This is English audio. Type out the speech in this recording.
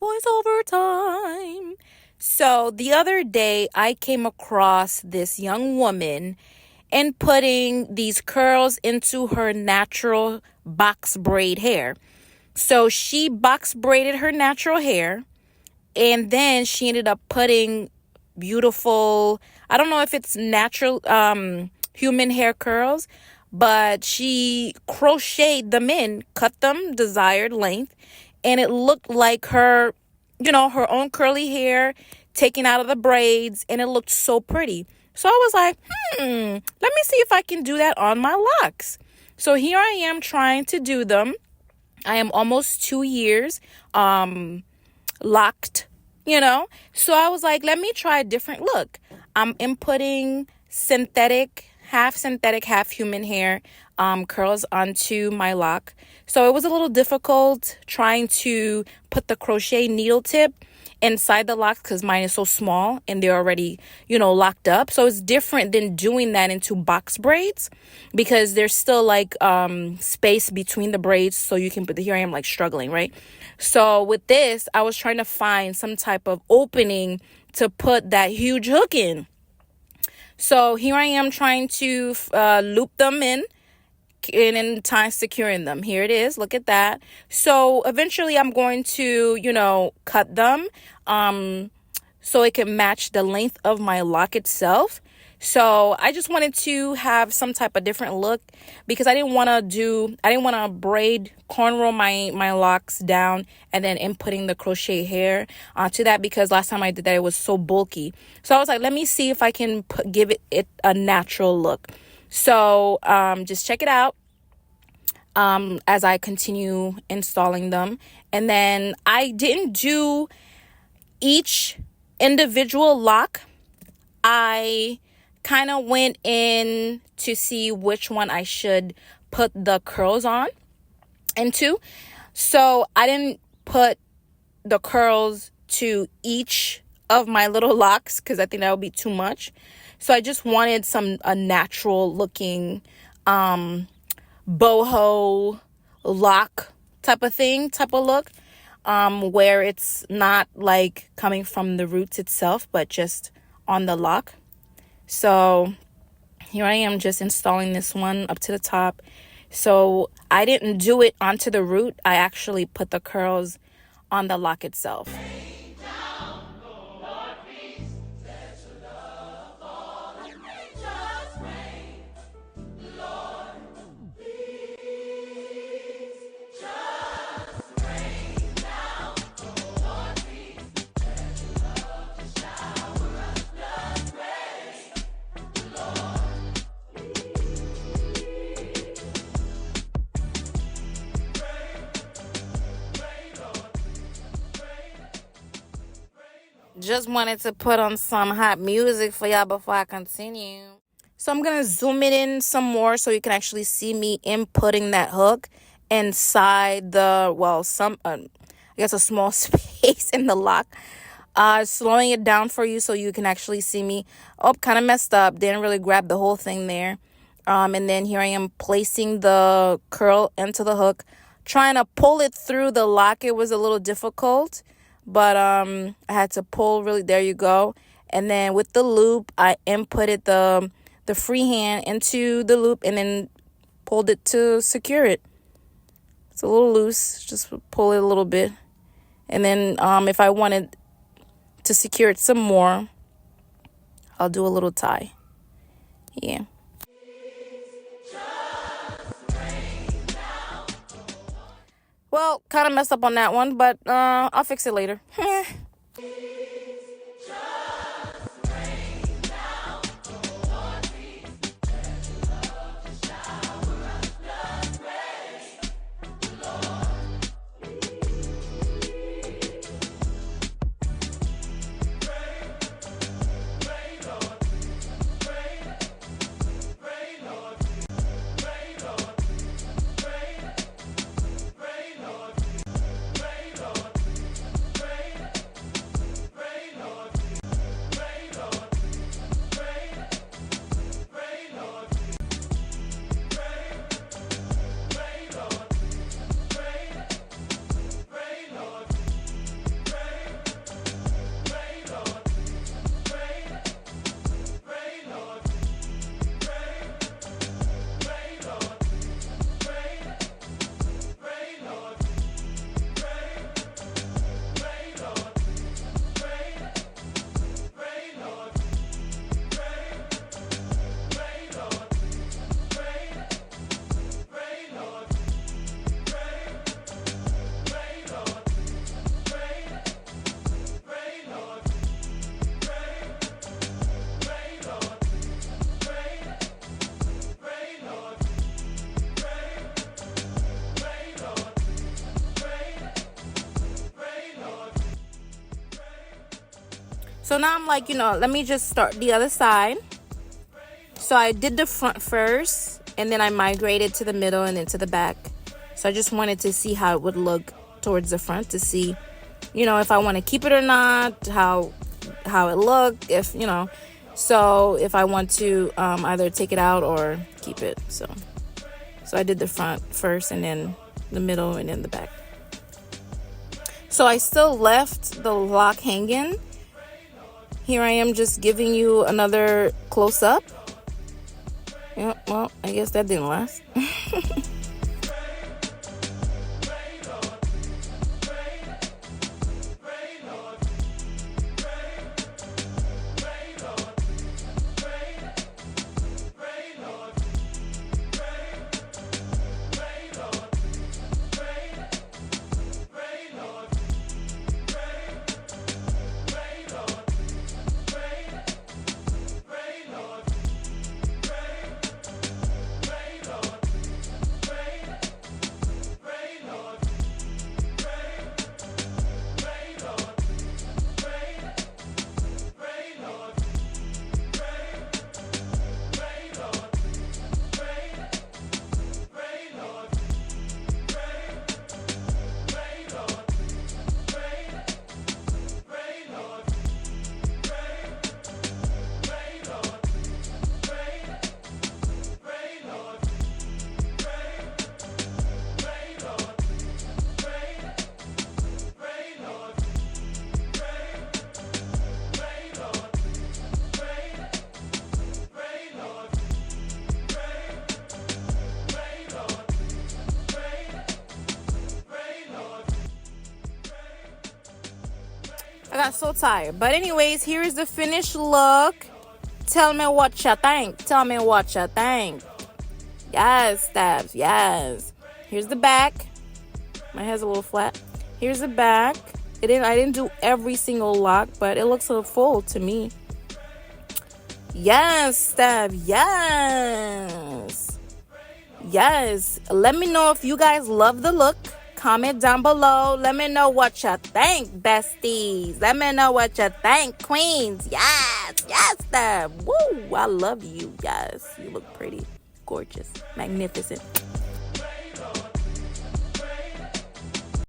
Voiceover time. So the other day, I came across this young woman and putting these curls into her natural box braid hair. So she box braided her natural hair, and then she ended up putting beautiful, I don't know if it's natural human hair curls, but she crocheted them in, cut them desired length, and it looked like her, her own curly hair taken out of the braids, and it looked so pretty. So I was like, let me see if I can do that on my locks. So here I am trying to do them. I am almost 2 years locked, So I was like, let me try a different look. I'm inputting synthetic, half human hair curls onto my lock. So it was a little difficult trying to put the crochet needle tip inside the locks because mine is so small and they're already, locked up. So it's different than doing that into box braids because there's still like space between the braids so you can put here I am like struggling, right? So with this, I was trying to find some type of opening to put that huge hook in. So here I am trying to loop them in time securing them. Here it is. Look at that. So eventually I'm going to, cut them so it can match the length of my lock itself. So I just wanted to have some type of different look because I didn't want to braid cornrow my locks down and then inputting the crochet hair onto that because last time I did that it was so bulky. So I was like, let me see if I can give it a natural look. So just check it out as I continue installing them. And then I didn't do each individual lock. I kind of went in to see which one I should put the curls on into. So I didn't put the curls to each of my little locks because I think that would be too much. So I just wanted a natural looking boho lock type of look where it's not like coming from the roots itself but just on the lock. So here I am just installing this one up to the top. So I didn't do it onto the root. I actually put the curls on the lock itself. Just wanted to put on some hot music for y'all before I continue. So I'm going to zoom it in some more so you can actually see me inputting that hook inside I guess a small space in the lock. Slowing it down for you so you can actually see me. Oh, kind of messed up. Didn't really grab the whole thing there. And then here I am placing the curl into the hook. Trying to pull it through the lock. It was a little difficult. But I had to pull really, there you go. And then with the loop, I inputted the free hand into the loop and then pulled it to secure it. It's a little loose, just pull it a little bit. And then if I wanted to secure it some more, I'll do a little tie. Yeah. Well, kind of messed up on that one, but I'll fix it later. So now I'm like, let me just start the other side. So I did the front first, and then I migrated to the middle and then to the back. So I just wanted to see how it would look towards the front, to see, if I want to keep it or not, how it looked, if, so if I want to either take it out or keep it. So I did the front first, and then the middle, and then the back. So I still left the lock hanging. Here I am just giving you another close-up. Yeah, well, I guess that didn't last. I got so tired. But anyways, here is the finished look. Tell me what you think. Tell me what you think. Yes, Stabs. Yes. Here's the back. My hair's a little flat. Here's the back. I didn't do every single lock, but it looks a little full to me. Yes, Stab. Yes. Yes. Let me know if you guys love the look. Comment down below. Let me know what you think, besties. Let me know what you think, queens. Yes. Yes, Stab. Woo. I love you. Yes. You look pretty. Gorgeous. Magnificent.